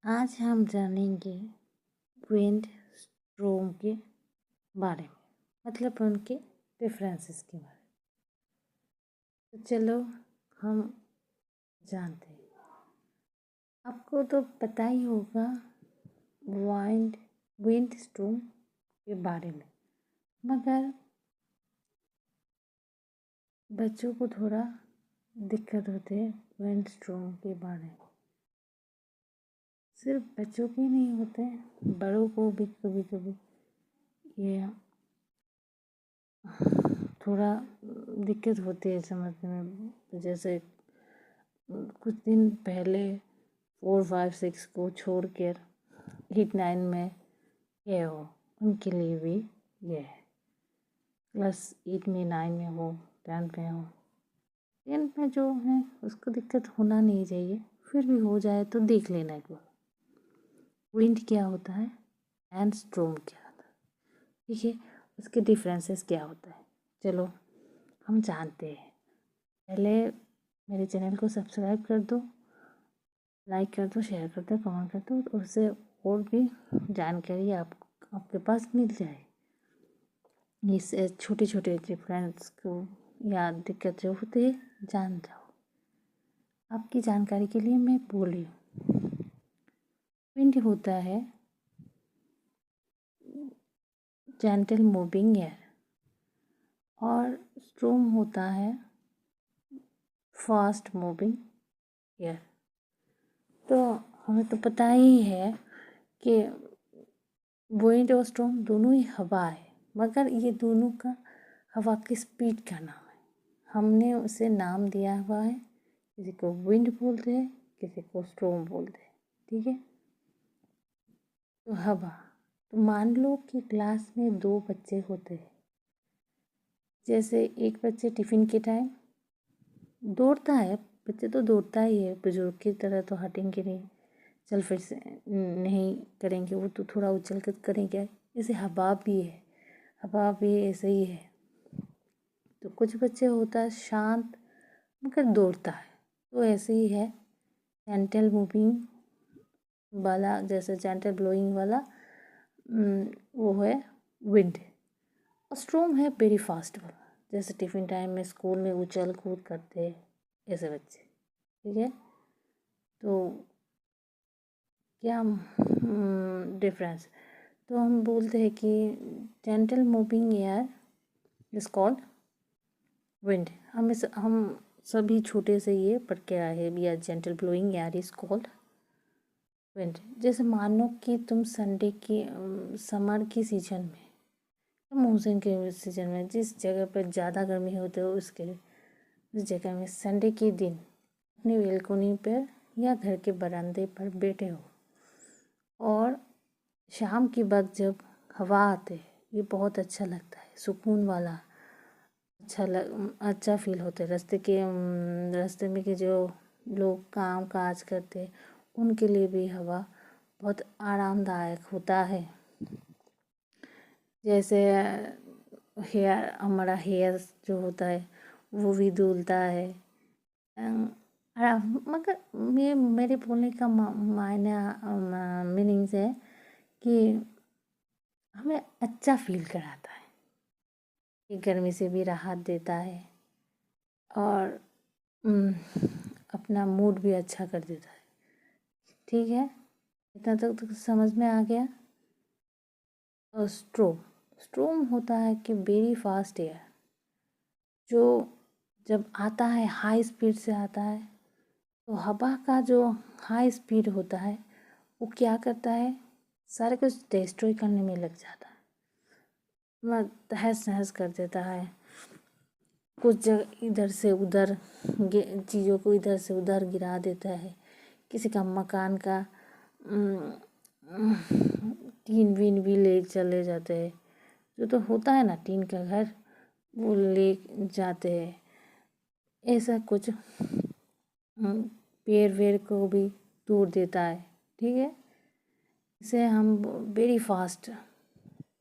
आज हम जानेंगे विंड स्ट्रोम के बारे में, मतलब उनके डिफरेंसेस के बारे में। तो चलो हम जानते हैं। आपको तो पता ही होगा विंड स्ट्रोम के बारे में, मगर बच्चों को थोड़ा दिक्कत होती है विंड स्ट्रोम के बारे में। सिर्फ बच्चों के नहीं होते, बड़ों को भी कभी कभी ये थोड़ा दिक्कत होती है समझने में। जैसे कुछ दिन पहले 4, 5, 6 को छोड़ कर 8, 9 में ये हो, उनके लिए भी ये है। क्लास 8 में, 9 में हो, 10 में हो, 10 में जो है उसको दिक्कत होना नहीं चाहिए, फिर भी हो जाए तो देख लेना एक बार विंड क्या होता है एंड स्ट्रोम क्या होता है। ठीक है, उसके डिफरेंसेस क्या होता है चलो हम जानते हैं। पहले मेरे चैनल को सब्सक्राइब कर दो, लाइक कर दो, शेयर कर दो, कमेंट कर दो, उससे और भी जानकारी आपके पास मिल जाए। इससे छोटे छोटे डिफरेंस को या दिक्कत जो होती है जान जाओ। आपकी जानकारी के लिए मैं बोल रही हूँ। विंड होता है जेंटल मूविंग एयर और स्ट्रोम होता है फास्ट मूविंग एयर। तो हमें तो पता ही है कि विंड और स्ट्रोम दोनों ही हवा है, मगर ये दोनों का हवा की स्पीड का नाम है। हमने उसे नाम दिया हुआ है, किसी को विंड बोलते हैं, किसी को स्ट्रोम बोलते हैं। ठीक है, तो हवा, तो मान लो कि क्लास में 2 बच्चे होते हैं। जैसे एक बच्चे टिफ़िन के टाइम दौड़ता है, बच्चे तो दौड़ता ही है, बुजुर्ग की तरह तो हटेंगे नहीं, चल फिर से नहीं करेंगे, वो तो थोड़ा उछल कर करेंगे। जैसे हवा भी है, हवा भी ऐसे ही है। तो कुछ बच्चे होता है शांत मगर दौड़ता है, तो ऐसे ही है जेंटल मूविंग वाला, जैसे जेंटल ब्लोइंग वाला वो है विंड। और स्ट्रोम है वेरी फास्ट वाला, जैसे टिफ़िन टाइम में स्कूल में उछल कूद करते हैं ऐसे बच्चे। ठीक है, तो क्या डिफरेंस, तो हम बोलते हैं कि gentle moving air is called wind. हम सभी छोटे से ये पढ़ के आए हैं, या gentle blowing air is called wind. जैसे मानो कि तुम संडे की समर की सीजन में, मानसून के सीजन में जिस जगह पर ज़्यादा गर्मी होती है उस जगह में संडे के दिन अपनी बेलकोनी पर या घर के बरामदे पर बैठे हो, और शाम की वक्त जब हवा आती है, ये बहुत अच्छा लगता है, सुकून वाला अच्छा फील होता है। रास्ते में के जो लोग काम काज करते हैं उनके लिए भी हवा बहुत आरामदायक होता है। जैसे हमारा हेयर जो होता है वो भी धुलता है। मगर मेरे बोलने का मायने मीनिंग्स है कि हमें अच्छा फील कराता है, ये गर्मी से भी राहत देता है और अपना मूड भी अच्छा कर देता है। ठीक है, इतना तक तो समझ में आ गया। और स्ट्रोम होता है कि वेरी फास्ट एयर, जो जब आता है हाई स्पीड से आता है, तो हवा का जो हाई स्पीड होता है वो क्या करता है, सारे कुछ डिस्ट्रॉय करने में लग जाता है, तहस नहस कर देता है। कुछ जगह इधर से उधर चीज़ों को इधर से उधर गिरा देता है। किसी का मकान का टीन वीन भी ले चले जाते हैं, जो तो होता है ना टीन का घर, वो ले जाते हैं। ऐसा कुछ पेड़ वेड़ को भी तोड़ देता है। ठीक है, इसे हम वेरी फास्ट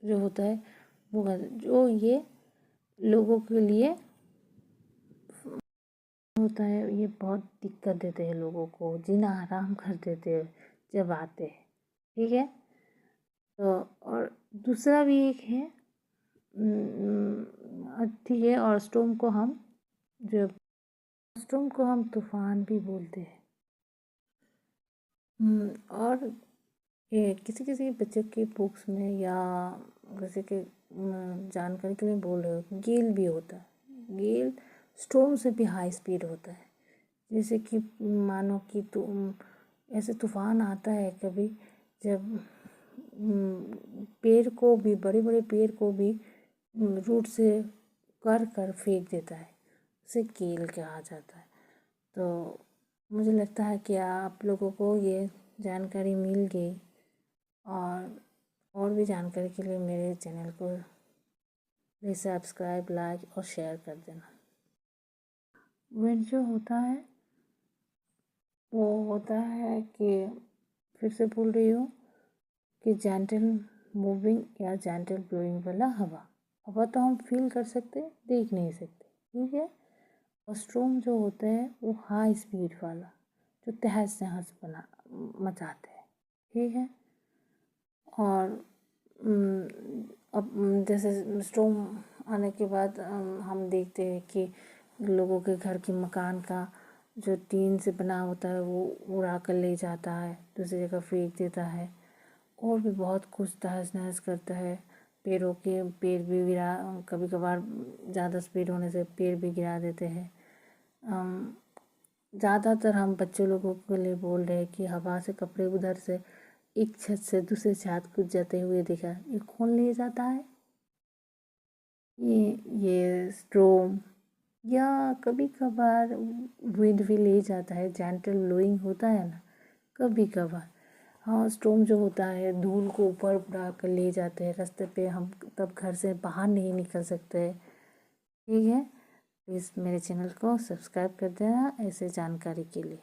जो होता है वो, जो ये लोगों के लिए होता है, ये बहुत दिक्कत देते हैं लोगों को, जीना हराम कर देते हैं। जब आते हैं, ठीक है। तो और दूसरा भी एक है, ठीक है, और स्टॉर्म को हम तूफान भी बोलते हैं। और ये किसी किसी बच्चे के बुक्स में या जैसे कि जानकारी के लिए बोल रहे हो, गेल भी होता है। गेल स्टॉर्म से भी हाई स्पीड होता है। जैसे कि मानो कि ऐसे तूफान आता है कभी, जब पेड़ को भी, बड़े बड़े पेड़ को भी रूट से कर फेंक देता है, उसे गेल कहा जाता है। तो मुझे लगता है कि आप लोगों को ये जानकारी मिल गई, और भी जानकारी के लिए मेरे चैनल को प्लीज़ सब्सक्राइब, लाइक और शेयर कर देना। विंड जो होता है वो होता है कि, फिर से बोल रही हूँ कि जेंटल मूविंग या जेंटल ब्लोइंग वाला हवा तो हम फील कर सकते, देख नहीं सकते, ठीक है। और स्टॉर्म जो होता है वो हाई स्पीड वाला, जो तहस नहस मचाते हैं, ठीक है। और अब जैसे स्टॉर्म आने के बाद हम देखते हैं कि लोगों के घर के मकान का जो टीन से बना होता है वो उड़ा कर ले जाता है, दूसरी जगह फेंक देता है, और भी बहुत कुछ तहस नहस करता है। पेड़ भी गिरा, कभी कभार ज़्यादा स्पीड होने से पेड़ भी गिरा देते हैं। ज़्यादातर हम बच्चों लोगों के लिए बोल रहे हैं कि हवा से कपड़े उधर से एक छत से दूसरे छत कूद जाते हुए देखा, ये कौन ले जाता है? ये स्टॉर्म, या कभी कभार विंड भी ले जाता है, जेंटल ब्लोइंग होता है ना कभी कभार। हाँ, स्टॉर्म जो होता है धूल को ऊपर उड़ा कर ले जाते हैं रास्ते पे, हम तब घर से बाहर नहीं निकल सकते, ठीक है। प्लीज़ मेरे चैनल को सब्सक्राइब कर देना ऐसे जानकारी के लिए।